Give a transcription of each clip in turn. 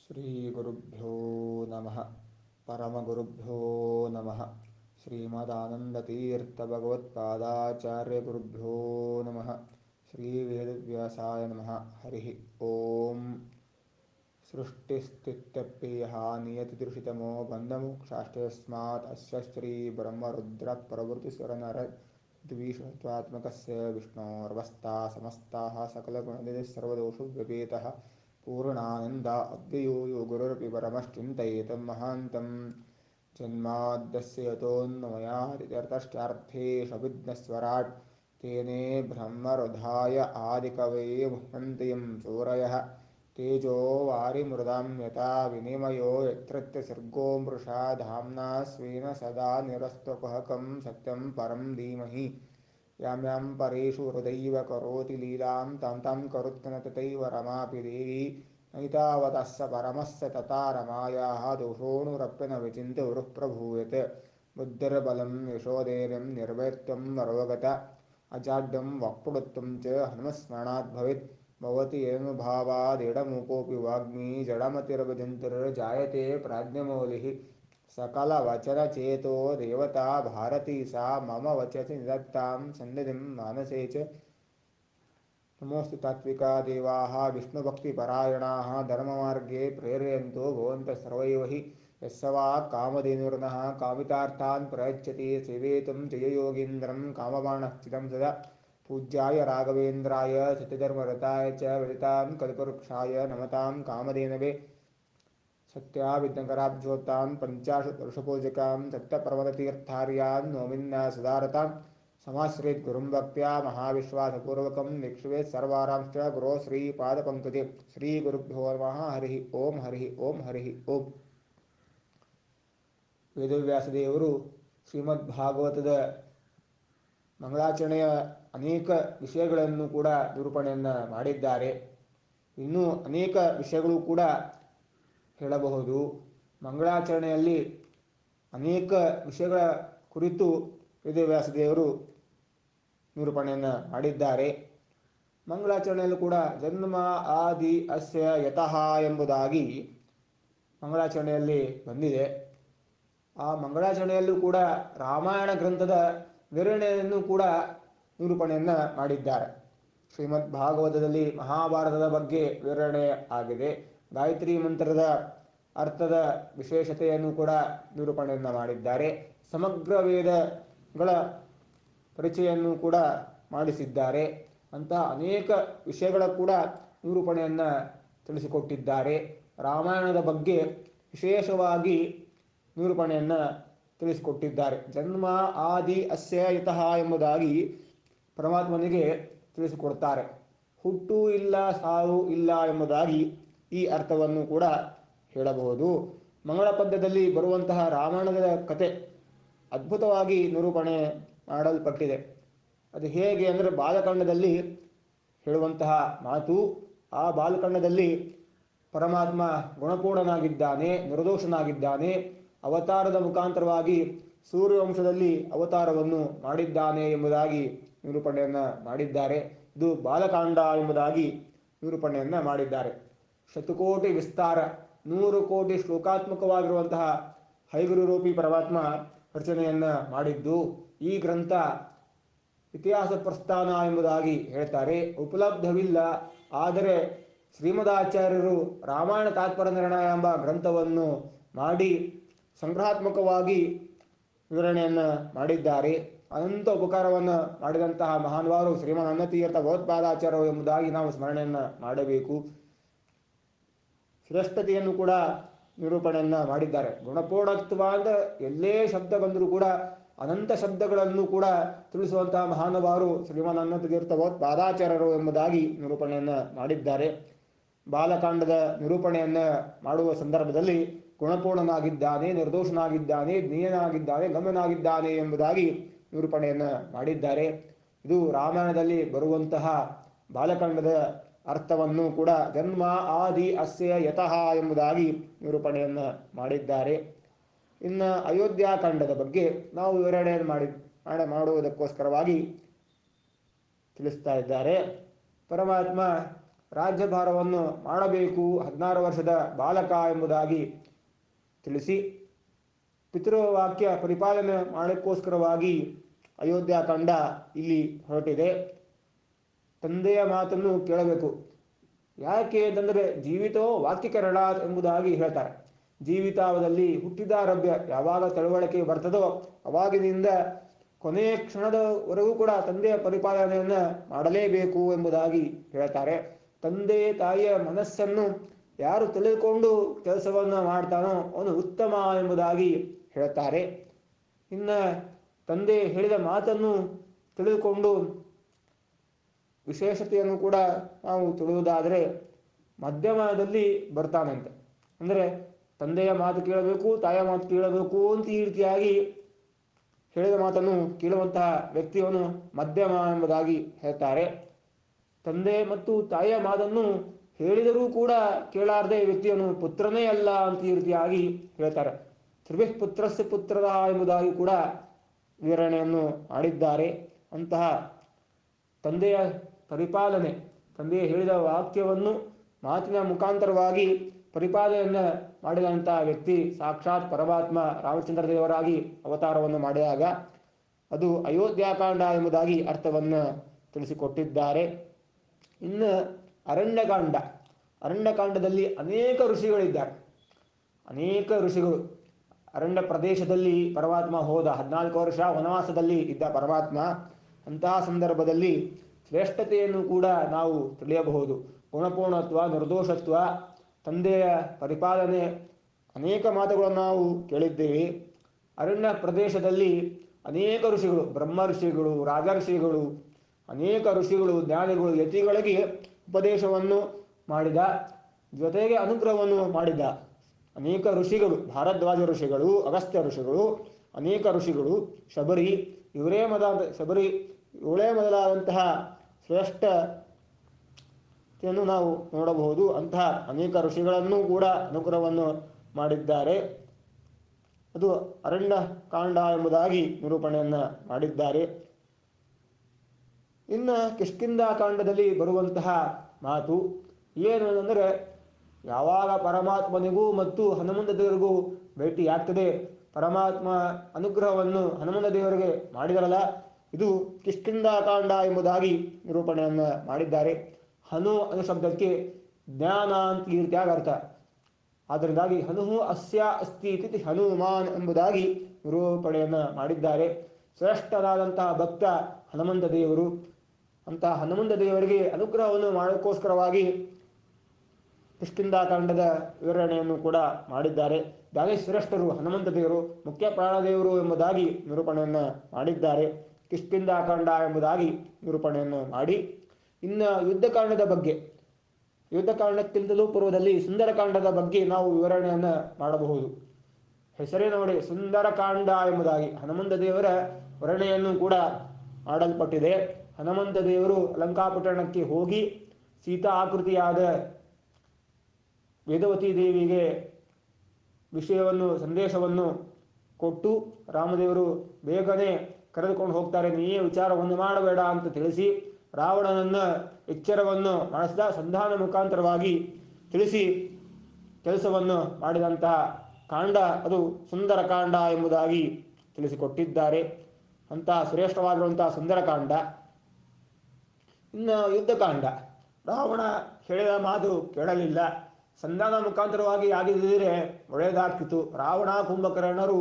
ಶ್ರೀಗುರುಭ್ಯೋ ನಮಃ. ಪರಮಗುರುಭ್ಯೋ ನಮಃ. ಶ್ರೀಮದಾನಂದತೀರ್ಥಭಗವತ್ಪಾದಾಚಾರ್ಯಗುರುಭ್ಯೋ ನಮಃ. ಶ್ರೀ ವೇದವ್ಯಾಸಾಯ ನಮಃ. ಹರಿ ಓಂ. ಸೃಷ್ಟಿಸ್ಥಿತ್ಯಪ್ಯಯಃ ನಿಯತಿದೃಷಿತಮೋ ಬಂಧಮೋಕ್ಷಾಶ್ಚಯಸ್ಮಾತ್ ಅಸ್ಯ ಶ್ರೀ ಬ್ರಹ್ಮರುದ್ರಪ್ರಭೃತಿಸುರನರ ದ್ವಿಷತ್ವಾತ್ಮಕಸ್ಯ ವಿಷ್ಣೋರ್ವಸ್ತಾ ಸಮಸ್ತಾಃ ಸಕಲಗುಣನಿಧಿಃ ಸರ್ವದೋಷವ್ಯಪೇತಃ ಪೂರ್ಣಾನಂದ ಅವ್ಯಯೋ ಯೋ ಗುರುರಪಿ ಪರಮಶ್ಚಿಂತಯೇತಂ ಮಹಾಂತಂ. ಜನ್ಮಾದ್ಯಸ್ಯ ಯತೋನ್ಮಯಾದಿತರತಶ್ಚಾರ್ಥೇಷವಿಘ್ನಸ್ವರಾಟ್ ತೇನೇ ಬ್ರಹ್ಮರುಧಾಯ ಆದಿಕವಯೇ ಮುಹ್ಯಂತಿ ಯಂ ಸೂರಯಃ ತೇಜೋ ವಾರಿಮೃದಾಂ ಯಥಾ ವಿನಿಮಯೋ ಯತ್ರ ಸರ್ಗೋ ಮೃಷಾ ಧಾಮ್ನಾ ಸ್ವೇನ ಸದಾ ನಿರಸ್ತಕುಹಕಂ ಸತ್ಯಂ ಪರಂ ಧೀಮಹಿ. ಯಾಂ ಯಾಂ ಪರೇಷು ಹೃದೈವ ಕರೋತಿ ಲೀಲಾಂ ತಾಂ ತಾಂ ಕರುತ್ಕನ ತಥೈವ ರಮಾಪಿ ದೇವಿ ನೈತಾವತಸ್ಸ ಪರಮಸ್ಸ ತಥಾ ರಮಾಯಾಃ ದೋಷೋಣುರಪ್ಯ ನ ವಿಚಿನ್ತ್ಯ ಗುರುಃ ಪ್ರಭೂಯತೆ. ಬುದ್ಧಿರ್ಬಲಂ ಯಶೋಧೈರ್ಯಂ ನಿರ್ಭಯತ್ವಂ ಮರೋಗತ ಅಜಾಡ್ಯಂ ವಕ್ಪಟುತ್ವಂ ಚ ಹನುಮಸ್ಮರಣಾತ್ ಭವೇತ್. ಭವತಿ ಯೇನುಭಾವಾದೇಡಮೂಕೋऽಪಿ ವಾಗ್ಮೀ ಜಡಮತಿರ್ವಿಜಂತಿರ್ಜಾಯತೆ ಪ್ರಾಜ್ಞಮೌಲಿಃ. सकलवचनचेतो देवता भारती सा मम वचसि निधत्तां सन्निधिं मानसे च. नमोऽस्तु तात्विका देवाः विष्णुभक्तिपरायणाः धर्ममार्गे प्रेरयन्तो भवन्तः सर्वैव हि. यस्य वा कामधेनुर्नः कामितार्थान् प्रयच्छति सेवेतुं जययोगीन्द्रं कामबाणश्चिदं सदा. पूज्याय राघवेन्द्राय सत्यधर्मरताय च विदितां कल्पवृक्षाय नमतां कामधेनवे. सत्याविघ्नकराब्जोत्तान् पञ्चाशत् वर्षपूजकां सप्तप्रवदतीर्थार्यान् नौमिन्यासदारतां. समाश्रयेत् गुरुं भक्त्या महाविश्वासपूर्वकं निक्षिपेत् सर्वारांश्च गुरो श्रीपादपङ्कजे. श्रीगुरुभ्यो नमः. हरिः ओಂ. हरिः ओಂ. हरिः ओಂ. ವೇದವ್ಯಾಸದೇವರು ಶ್ರೀಮದ್ಭಾಗವತದ ಮಂಗಳಾಚರಣೆಯ ಅನೇಕ ವಿಷಯಗಳನ್ನು ಕೂಡ ನಿರೂಪಣೆಯನ್ನು ಮಾಡಿದ್ದಾರೆ. ಇನ್ನೂ ಅನೇಕ ವಿಷಯಗಳು ಕೂಡ ಹೇಳಬಹುದು. ಮಂಗಳಾಚರಣೆಯಲ್ಲಿ ಅನೇಕ ವಿಷಯಗಳ ಕುರಿತು ವೇದವ್ಯಾಸದೇವರು ನಿರೂಪಣೆಯನ್ನು ಮಾಡಿದ್ದಾರೆ. ಮಂಗಳಾಚರಣೆಯಲ್ಲೂ ಕೂಡ ಜನ್ಮ ಆದಿ ಅಸ್ಯ ಯತಃ ಎಂಬುದಾಗಿ ಮಂಗಳಾಚರಣೆಯಲ್ಲಿ ಬಂದಿದೆ. ಆ ಮಂಗಳಾಚರಣೆಯಲ್ಲೂ ಕೂಡ ರಾಮಾಯಣ ಗ್ರಂಥದ ವಿವರಣೆಯನ್ನು ಕೂಡ ನಿರೂಪಣೆಯನ್ನು ಮಾಡಿದ್ದಾರೆ. ಶ್ರೀಮದ್ ಭಾಗವತದಲ್ಲಿ ಮಹಾಭಾರತದ ಬಗ್ಗೆ ವಿವರಣೆ ಆಗಿದೆ. ಗಾಯತ್ರಿ ಮಂತ್ರದ ಅರ್ಥದ ವಿಶೇಷತೆಯನ್ನು ಕೂಡ ನಿರೂಪಣೆಯನ್ನು ಮಾಡಿದ್ದಾರೆ. ಸಮಗ್ರ ವೇದಗಳ ಪರಿಚಯವನ್ನು ಕೂಡ ಮಾಡಿಸಿದ್ದಾರೆ. ಅಂತಹ ಅನೇಕ ವಿಷಯಗಳ ಕೂಡ ನಿರೂಪಣೆಯನ್ನು ತಿಳಿಸಿಕೊಟ್ಟಿದ್ದಾರೆ. ರಾಮಾಯಣದ ಬಗ್ಗೆ ವಿಶೇಷವಾಗಿ ನಿರೂಪಣೆಯನ್ನು ತಿಳಿಸಿಕೊಟ್ಟಿದ್ದಾರೆ. ಜನ್ಮ ಆದಿ ಅಸ್ಯ ಯತಃ ಎಂಬುದಾಗಿ ಪರಮಾತ್ಮನಿಗೆ ತಿಳಿಸಿಕೊಡ್ತಾರೆ. ಹುಟ್ಟು ಇಲ್ಲ ಸಾವು ಇಲ್ಲ ಎಂಬುದಾಗಿ ಈ ಅರ್ಥವನ್ನು ಕೂಡ ಹೇಳಬಹುದು. ಮಂಗಳ ಪದ್ಯದಲ್ಲಿ ಬರುವಂತಹ ರಾಮಾಯಣದ ಕತೆ ಅದ್ಭುತವಾಗಿ ನಿರೂಪಣೆ ಮಾಡಲ್ಪಟ್ಟಿದೆ. ಅದು ಹೇಗೆ ಅಂದರೆ ಬಾಲಕಾಂಡದಲ್ಲಿ ಹೇಳುವಂತಹ ಮಾತು. ಆ ಬಾಲಕಾಂಡದಲ್ಲಿ ಪರಮಾತ್ಮ ಗುಣಪೂರ್ಣನಾಗಿದ್ದಾನೆ, ನಿರ್ದೋಷನಾಗಿದ್ದಾನೆ. ಅವತಾರದ ಮುಖಾಂತರವಾಗಿ ಸೂರ್ಯವಂಶದಲ್ಲಿ ಅವತಾರವನ್ನು ಮಾಡಿದ್ದಾನೆ ಎಂಬುದಾಗಿ ನಿರೂಪಣೆಯನ್ನು ಮಾಡಿದ್ದಾರೆ. ಇದು ಬಾಲಕಾಂಡ ಎಂಬುದಾಗಿ ನಿರೂಪಣೆಯನ್ನು ಮಾಡಿದ್ದಾರೆ. ಶತಕೋಟಿ ವಿಸ್ತಾರ, 100 ಕೋಟಿ ಶ್ಲೋಕಾತ್ಮಕವಾಗಿರುವಂತಹ ಹೈಗುರುರೂಪಿ ಪರಮಾತ್ಮ ರಚನೆಯನ್ನು ಮಾಡಿದ್ದು. ಈ ಗ್ರಂಥ ಇತಿಹಾಸ ಪ್ರಸ್ಥಾನ ಎಂಬುದಾಗಿ ಹೇಳ್ತಾರೆ. ಉಪಲಬ್ಧವಿಲ್ಲ. ಆದರೆ ಶ್ರೀಮದಾಚಾರ್ಯರು ರಾಮಾಯಣ ತಾತ್ಪರ್ಯ ನಿರ್ಣಯ ಎಂಬ ಗ್ರಂಥವನ್ನು ಮಾಡಿ ಸಂಗ್ರಹಾತ್ಮಕವಾಗಿ ವಿವರಣೆಯನ್ನು ಮಾಡಿದ್ದಾರೆ. ಅನಂತ ಉಪಕಾರವನ್ನು ಮಾಡಿದಂತಹ ಮಹಾನುಭಾವರು ಶ್ರೀಮನ್ ಅನ್ನತೀರ್ಥ ಭಗವತ್ಪಾದಾಚಾರ್ಯರು ಎಂಬುದಾಗಿ ನಾವು ಸ್ಮರಣೆಯನ್ನು ಮಾಡಬೇಕು. ಶ್ರೇಷ್ಠತೆಯನ್ನು ಕೂಡ ನಿರೂಪಣೆಯನ್ನು ಮಾಡಿದ್ದಾರೆ. ಗುಣಪೂರ್ಣತ್ವ ಅಂದರೆ ಎಲ್ಲೇ ಶಬ್ದ ಬಂದರೂ ಕೂಡ ಅನಂತ ಶಬ್ದಗಳನ್ನು ಕೂಡ ತಿಳಿಸುವಂತಹ ಮಹಾನುಭಾವರು ಶ್ರೀಮನ್ ಅನ್ನತೀರ್ಥ ಭಗವತ್ಪಾದಾಚಾರ್ಯರು ಎಂಬುದಾಗಿ ನಿರೂಪಣೆಯನ್ನು ಮಾಡಿದ್ದಾರೆ. ಬಾಲಕಾಂಡದ ನಿರೂಪಣೆಯನ್ನು ಮಾಡುವ ಸಂದರ್ಭದಲ್ಲಿ ಗುಣಪೂರ್ಣನಾಗಿದ್ದಾನೆ, ನಿರ್ದೋಷನಾಗಿದ್ದಾನೆ, ಜ್ಞೇಯನಾಗಿದ್ದಾನೆ, ಗಮ್ಯನಾಗಿದ್ದಾನೆ ಎಂಬುದಾಗಿ ನಿರೂಪಣೆಯನ್ನು ಮಾಡಿದ್ದಾರೆ. ಇದು ರಾಮಾಯಣದಲ್ಲಿ ಬರುವಂತಹ ಬಾಲಕಾಂಡದ ಅರ್ಥವನ್ನು ಕೂಡ ಜನ್ಮ ಆದಿ ಅಸ್ಯ ಯತಃ ಎಂಬುದಾಗಿ ನಿರೂಪಣೆಯನ್ನು ಮಾಡಿದ್ದಾರೆ. ಇನ್ನು ಅಯೋಧ್ಯಾಕಾಂಡದ ಬಗ್ಗೆ ನಾವು ವಿವರಣೆಯನ್ನು ಮಾಡುವುದಕ್ಕೋಸ್ಕರವಾಗಿ ತಿಳಿಸ್ತಾ ಇದ್ದಾರೆ. ಪರಮಾತ್ಮ ರಾಜ್ಯಭಾರವನ್ನು ಮಾಡಬೇಕು 16 ವರ್ಷದ ಬಾಲಕ ಎಂಬುದಾಗಿ ತಿಳಿಸಿ ಪಿತೃವಾಕ್ಯ ಪರಿಪಾಲನೆ ಮಾಡೋಕ್ಕೋಸ್ಕರವಾಗಿ ಅಯೋಧ್ಯಾಕಾಂಡ ಇಲ್ಲಿ ಹೊರಟಿದೆ. ತಂದೆಯ ಮಾತನ್ನು ಕೇಳಬೇಕು. ಯಾಕೆ ಅಂತಂದರೆ ಜೀವಿತೋ ವಾಕ್ಯಕರಣ ಎಂಬುದಾಗಿ ಹೇಳ್ತಾರೆ. ಜೀವಿತಾವಧಿ ಹುಟ್ಟಿದಾರಭ್ಯ ಯಾವಾಗ ತಿಳುವಳಿಕೆ ಬರ್ತದೋ ಅವಾಗಿನಿಂದ ಕೊನೆಯ ಕ್ಷಣದವರೆಗೂ ಕೂಡ ತಂದೆಯ ಪರಿಪಾಲನೆಯನ್ನು ಮಾಡಲೇಬೇಕು ಎಂಬುದಾಗಿ ಹೇಳ್ತಾರೆ. ತಂದೆ ತಾಯಿಯ ಮನಸ್ಸನ್ನು ಯಾರು ತಿಳಿದುಕೊಂಡು ಕೆಲಸವನ್ನು ಮಾಡ್ತಾನೋ ಅವನು ಉತ್ತಮ ಎಂಬುದಾಗಿ ಹೇಳ್ತಾರೆ. ಇನ್ನು ತಂದೆ ಹೇಳಿದ ಮಾತನ್ನು ತಿಳಿದುಕೊಂಡು ವಿಶೇಷತೆಯನ್ನು ಕೂಡ ನಾವು ತಿಳಿಯುವುದಾದರೆ ಮಧ್ಯಮದಲ್ಲಿ ಬರ್ತಾನಂತೆ. ಅಂದರೆ ತಂದೆಯ ಮಾತು ಕೇಳಬೇಕು, ತಾಯಿಯ ಮಾತು ಕೇಳಬೇಕು ಅಂತ ಈ ರೀತಿಯಾಗಿ ಹೇಳಿದ ಮಾತನ್ನು ಕೇಳುವಂತಹ ವ್ಯಕ್ತಿಯವನು ಮಧ್ಯಮ ಎಂಬುದಾಗಿ ಹೇಳ್ತಾರೆ. ತಂದೆ ಮತ್ತು ತಾಯಿಯ ಮಾತನ್ನು ಹೇಳಿದರೂ ಕೂಡ ಕೇಳಾರದೆ ವ್ಯಕ್ತಿಯವನು ಪುತ್ರನೇ ಅಲ್ಲ ಅಂತ ಈ ರೀತಿಯಾಗಿ ಹೇಳ್ತಾರೆ. ತ್ರಿಭಿಃ ಪುತ್ರಸ್ಯ ಪುತ್ರದ ಎಂಬುದಾಗಿ ಕೂಡ ವಿವರಣೆಯನ್ನು ಮಾಡಿದ್ದಾರೆ. ಅಂತಹ ತಂದೆಯ ಪರಿಪಾಲನೆ, ತಂದೆಯ ಹೇಳಿದ ವಾಕ್ಯವನ್ನು ಮಾತಿನ ಮುಖಾಂತರವಾಗಿ ಪರಿಪಾಲನೆಯನ್ನು ಮಾಡಿದಂತಹ ವ್ಯಕ್ತಿ ಸಾಕ್ಷಾತ್ ಪರಮಾತ್ಮ ರಾಮಚಂದ್ರ ದೇವರಾಗಿ ಅವತಾರವನ್ನು ಮಾಡಿದಾಗ ಅದು ಅಯೋಧ್ಯಾಕಾಂಡ ಎಂಬುದಾಗಿ ಅರ್ಥವನ್ನು ತಿಳಿಸಿಕೊಟ್ಟಿದ್ದಾರೆ. ಇನ್ನು ಅರಣ್ಯಕಾಂಡ, ಅರಣ್ಯಕಾಂಡದಲ್ಲಿ ಅನೇಕ ಋಷಿಗಳಿದ್ದಾರೆ. ಅನೇಕ ಋಷಿಗಳು ಅರಣ್ಯ ಪ್ರದೇಶದಲ್ಲಿ ಪರಮಾತ್ಮ ಹೋದ 14 ವರ್ಷ ವನವಾಸದಲ್ಲಿ ಇದ್ದ ಪರಮಾತ್ಮ ಅಂತಹ ಸಂದರ್ಭದಲ್ಲಿ ಶ್ರೇಷ್ಠತೆಯನ್ನು ಕೂಡ ನಾವು ತಿಳಿಯಬಹುದು. ಗುಣಪೂರ್ಣತ್ವ, ನಿರ್ದೋಷತ್ವ, ತಂದೆಯ ಪರಿಪಾಲನೆ, ಅನೇಕ ಮಾತುಗಳನ್ನು ನಾವು ಕೇಳಿದ್ದೇವೆ. ಅರಣ್ಯ ಪ್ರದೇಶದಲ್ಲಿ ಅನೇಕ ಋಷಿಗಳು, ಬ್ರಹ್ಮ ಋಷಿಗಳು, ರಾಜ ಋಷಿಗಳು, ಅನೇಕ ಋಷಿಗಳು, ಜ್ಞಾನಿಗಳು, ಯತಿಗಳಿಗೆ ಉಪದೇಶವನ್ನು ಮಾಡಿದ, ಜೊತೆಗೆ ಅನುಗ್ರಹವನ್ನು ಮಾಡಿದ ಅನೇಕ ಋಷಿಗಳು, ಭಾರದ್ವಾಜ ಋಷಿಗಳು, ಅಗಸ್ತ್ಯ ಋಷಿಗಳು, ಅನೇಕ ಋಷಿಗಳು, ಶಬರಿ, ಶಬರಿ ಇವಳೇ ಮೊದಲಾದಂತಹ ಶ್ರೇಷ್ಠತೆಯನ್ನು ನಾವು ನೋಡಬಹುದು. ಅಂತಹ ಅನೇಕ ಋಷಿಗಳನ್ನು ಕೂಡ ಅನುಗ್ರಹವನ್ನು ಮಾಡಿದ್ದಾರೆ. ಅದು ಅರಣ್ಯ ಕಾಂಡ ಎಂಬುದಾಗಿ ನಿರೂಪಣೆಯನ್ನು ಮಾಡಿದ್ದಾರೆ. ಇನ್ನು ಕಿಷ್ಕಿಂಧ ಕಾಂಡದಲ್ಲಿ ಬರುವಂತಹ ಮಾತು ಏನು ಅಂದರೆ, ಯಾವಾಗ ಪರಮಾತ್ಮನಿಗೂ ಮತ್ತು ಹನುಮಂತ ದೇವರಿಗೂ ಭೇಟಿಯಾಗ್ತದೆ, ಪರಮಾತ್ಮ ಅನುಗ್ರಹವನ್ನು ಹನುಮಂತ ದೇವರಿಗೆ ಮಾಡಿದರಲ್ಲ, ಇದು ಕಿಷ್ಕಿಂಧಾಕಾಂಡ ಎಂಬುದಾಗಿ ನಿರೂಪಣೆಯನ್ನು ಮಾಡಿದ್ದಾರೆ. ಹನು ಅನ್ನೋ ಶಬ್ದಕ್ಕೆ ಜ್ಞಾನ ಅಂತ ಈ ರೀತಿಯಾಗಿ ಅರ್ಥ. ಆದ್ದರಿಂದಾಗಿ ಹನುಹು ಅಸ್ಯ ಅಸ್ತಿ ಇತಿ ಹನುಮಾನ್ ಎಂಬುದಾಗಿ ನಿರೂಪಣೆಯನ್ನು ಮಾಡಿದ್ದಾರೆ. ಶ್ರೇಷ್ಠರಾದಂತಹ ಭಕ್ತ ಹನುಮಂತ ದೇವರು. ಅಂತಹ ಹನುಮಂತ ದೇವರಿಗೆ ಅನುಗ್ರಹವನ್ನು ಮಾಡೋಕ್ಕೋಸ್ಕರವಾಗಿ ಕಿಷ್ಕಿಂಧಾಕಾಂಡದ ವಿವರಣೆಯನ್ನು ಕೂಡ ಮಾಡಿದ್ದಾರೆ. ಶ್ರೇಷ್ಠರು ಹನುಮಂತ ದೇವರು, ಮುಖ್ಯ ಪ್ರಾಣದೇವರು ಎಂಬುದಾಗಿ ನಿರೂಪಣೆಯನ್ನು ಮಾಡಿದ್ದಾರೆ. ಕಿಷ್ಕಿಂಧಾಕಾಂಡ ಎಂಬುದಾಗಿ ನಿರೂಪಣೆಯನ್ನು ಮಾಡಿ, ಇನ್ನು ಯುದ್ಧಕಾಂಡದ ಬಗ್ಗೆ, ಯುದ್ಧಕಾಂಡಕ್ಕಿಂತಲೂ ಪೂರ್ವದಲ್ಲಿ ಸುಂದರಕಾಂಡದ ಬಗ್ಗೆ ನಾವು ವಿವರಣೆಯನ್ನು ಮಾಡಬಹುದು. ಹೆಸರೇ ನೋಡಿ, ಸುಂದರಕಾಂಡ ಎಂಬುದಾಗಿ ಹನುಮಂತ ದೇವರ ವರ್ಣೆಯನ್ನು ಕೂಡ ಮಾಡಲ್ಪಟ್ಟಿದೆ. ಹನುಮಂತ ದೇವರು ಲಂಕಾಪಟ್ಟಣಕ್ಕೆ ಹೋಗಿ ಸೀತಾ ಆಕೃತಿಯಾದ ವೇದವತಿ ದೇವಿಗೆ ವಿಷಯವನ್ನು, ಸಂದೇಶವನ್ನು ಕೊಟ್ಟು ರಾಮದೇವರು ಬೇಗನೆ ಕರೆದುಕೊಂಡು ಹೋಗ್ತಾರೆ, ನೀಯೇ ವಿಚಾರವನ್ನು ಮಾಡಬೇಡ ಅಂತ ತಿಳಿಸಿ ರಾವಣನನ್ನು ಎಚ್ಚರವನ್ನು ಮಾಡಿಸಿದ, ಸಂಧಾನ ಮುಖಾಂತರವಾಗಿ ತಿಳಿಸಿ ಕೆಲಸವನ್ನು ಮಾಡಿದಂತಹ ಕಾಂಡ ಅದು ಸುಂದರಕಾಂಡ ಎಂಬುದಾಗಿ ತಿಳಿಸಿಕೊಟ್ಟಿದ್ದಾರೆ. ಅಂತಹ ಶ್ರೇಷ್ಠವಾಗಿರುವಂತಹ ಸುಂದರಕಾಂಡ. ಇನ್ನು ಯುದ್ಧಕಾಂಡ, ರಾವಣ ಹೇಳಿದ ಮಾತು ಕೇಳಲಿಲ್ಲ, ಸಂಧಾನ ಮುಖಾಂತರವಾಗಿ ಆಗಿದ್ದರೆ ಒಳ್ಳೆಯದಾಗ್ತಿತ್ತು. ರಾವಣ ಕುಂಭಕರ್ಣರು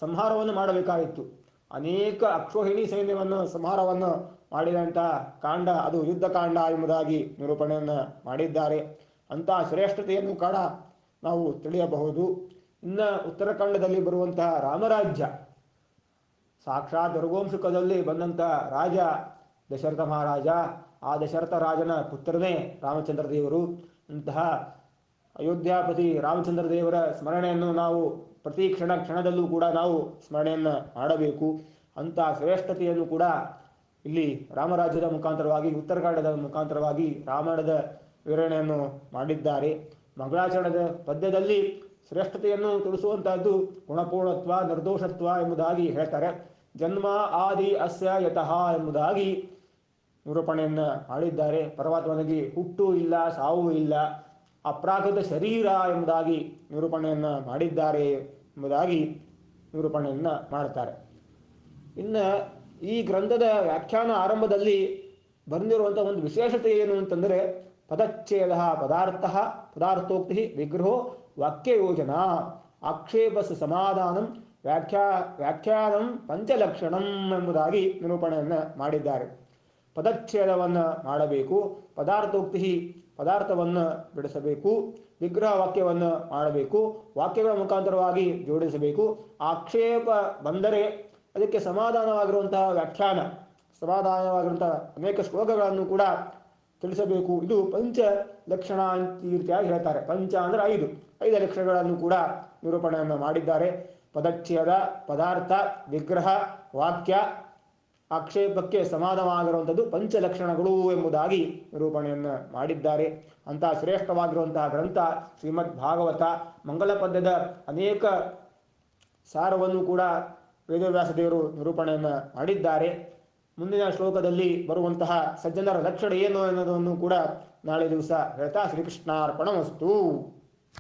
ಸಂಹಾರವನ್ನು ಮಾಡಬೇಕಾಗಿತ್ತು. ಅನೇಕ ಅಕ್ಷೋಹಿಣಿ ಸೈನ್ಯವನ್ನು ಸಂಹಾರವನ್ನು ಮಾಡಿದಂತಹ ಕಾಂಡ ಅದು ಯುದ್ಧಕಾಂಡ ಎಂಬುದಾಗಿ ನಿರೂಪಣೆಯನ್ನು ಮಾಡಿದ್ದಾರೆ. ಅಂತಹ ಶ್ರೇಷ್ಠತೆಯನ್ನು ಕೂಡ ನಾವು ತಿಳಿಯಬಹುದು. ಇನ್ನು ಉತ್ತರಾಖಂಡದಲ್ಲಿ ಬರುವಂತಹ ರಾಮರಾಜ್ಯ, ಸಾಕ್ಷಾತ್ ರಘುವಂಶಕದಲ್ಲಿ ಬಂದಂತಹ ರಾಜ ದಶರಥ ಮಹಾರಾಜ. ಆ ದಶರಥ ರಾಜನ ಪುತ್ರನೇ ರಾಮಚಂದ್ರ ದೇವರು. ಅಂತಹ ಅಯೋಧ್ಯಾಪತಿ ರಾಮಚಂದ್ರ ದೇವರ ಸ್ಮರಣೆಯನ್ನು ನಾವು ಪ್ರತಿ ಕ್ಷಣದಲ್ಲೂ ಕೂಡ ನಾವು ಸ್ಮರಣೆಯನ್ನು ಮಾಡಬೇಕು. ಅಂತಹ ಶ್ರೇಷ್ಠತೆಯನ್ನು ಕೂಡ ಇಲ್ಲಿ ರಾಮರಾಜ್ಯದ ಮುಖಾಂತರವಾಗಿ, ಉತ್ತರಾಖಂಡದ ಮುಖಾಂತರವಾಗಿ ರಾಮಾಯಣದ ವಿವರಣೆಯನ್ನು ಮಾಡಿದ್ದಾರೆ. ಮಂಗಳಾಚರಣದ ಪದ್ಯದಲ್ಲಿ ಶ್ರೇಷ್ಠತೆಯನ್ನು ತಿಳಿಸುವಂತಹದ್ದು ಗುಣಪೂರ್ಣತ್ವ, ನಿರ್ದೋಷತ್ವ ಎಂಬುದಾಗಿ ಹೇಳ್ತಾರೆ. ಜನ್ಮ ಆದಿ ಅಸ್ಯ ಯತಃ ಎಂಬುದಾಗಿ ನಿರೂಪಣೆಯನ್ನು ಮಾಡಿದ್ದಾರೆ. ಪರಮಾತ್ಮನಿಗೆ ಹುಟ್ಟು ಇಲ್ಲ, ಸಾವು ಇಲ್ಲ, ಅಪ್ರಾಕೃತ ಶರೀರ ಎಂಬುದಾಗಿ ನಿರೂಪಣೆಯನ್ನು ಮಾಡಿದ್ದಾರೆ ಎಂಬುದಾಗಿ ನಿರೂಪಣೆಯನ್ನು ಮಾಡ್ತಾರೆ. ಇನ್ನು ಈ ಗ್ರಂಥದ ವ್ಯಾಖ್ಯಾನ ಆರಂಭದಲ್ಲಿ ಬಂದಿರುವಂಥ ಒಂದು ವಿಶೇಷತೆ ಏನು ಅಂತಂದರೆ, ಪದಚ್ಛೇದ ಪದಾರ್ಥೋಕ್ತಿ ವಿಗ್ರಹೋ ವಾಕ್ಯಯೋಜನಾ ಆಕ್ಷೇಪಸ ಸಮಾಧಾನಂ ವ್ಯಾಖ್ಯಾನಂ ಪಂಚಲಕ್ಷಣಂ ಎಂಬುದಾಗಿ ನಿರೂಪಣೆಯನ್ನು ಮಾಡಿದ್ದಾರೆ. ಪದಚ್ಛೇದವನ್ನು ಮಾಡಬೇಕು, ಪದಾರ್ಥೋಕ್ತಿ ಪದಾರ್ಥವನ್ನು ಬಿಡಿಸಬೇಕು, ವಿಗ್ರಹ ವಾಕ್ಯವನ್ನು ಮಾಡಬೇಕು, ವಾಕ್ಯಗಳ ಮುಖಾಂತರವಾಗಿ ಜೋಡಿಸಬೇಕು, ಆಕ್ಷೇಪ ಬಂದರೆ ಅದಕ್ಕೆ ಸಮಾಧಾನವಾಗಿರುವಂತಹ ವ್ಯಾಖ್ಯಾನ, ಸಮಾಧಾನವಾಗಿರುವಂತಹ ಅನೇಕ ಶ್ಲೋಕಗಳನ್ನು ಕೂಡ ತಿಳಿಸಬೇಕು. ಇದು ಪಂಚ ಲಕ್ಷಣ ಈ ರೀತಿಯಾಗಿ ಹೇಳ್ತಾರೆ. ಪಂಚ ಅಂದರೆ 5 ಲಕ್ಷಣಗಳನ್ನು ಕೂಡ ನಿರೂಪಣೆಯನ್ನು ಮಾಡಿದ್ದಾರೆ. ಪದಚ್ಛೇದ, ಪದಾರ್ಥ, ವಿಗ್ರಹ, ವಾಕ್ಯ, ಆಕ್ಷೇಪಕ್ಕೆ ಸಮಾಧಾನವಾಗಿರುವಂಥದ್ದು ಪಂಚಲಕ್ಷಣಗಳು ಎಂಬುದಾಗಿ ನಿರೂಪಣೆಯನ್ನು ಮಾಡಿದ್ದಾರೆ. ಅಂತಹ ಶ್ರೇಷ್ಠವಾಗಿರುವಂತಹ ಗ್ರಂಥ ಶ್ರೀಮದ್ ಭಾಗವತ. ಮಂಗಲ ಪದ್ಯದ ಅನೇಕ ಸಾರವನ್ನು ಕೂಡ ವೇದವ್ಯಾಸ ದೇವರು ನಿರೂಪಣೆಯನ್ನು ಮಾಡಿದ್ದಾರೆ. ಮುಂದಿನ ಶ್ಲೋಕದಲ್ಲಿ ಬರುವಂತಹ ಸಜ್ಜನರ ಲಕ್ಷಣ ಏನು ಅನ್ನೋದನ್ನು ಕೂಡ ನಾಳೆ ದಿವಸ ಹೇಳ್ತಾ ಶ್ರೀಕೃಷ್ಣಾರ್ಪಣಮಸ್ತು.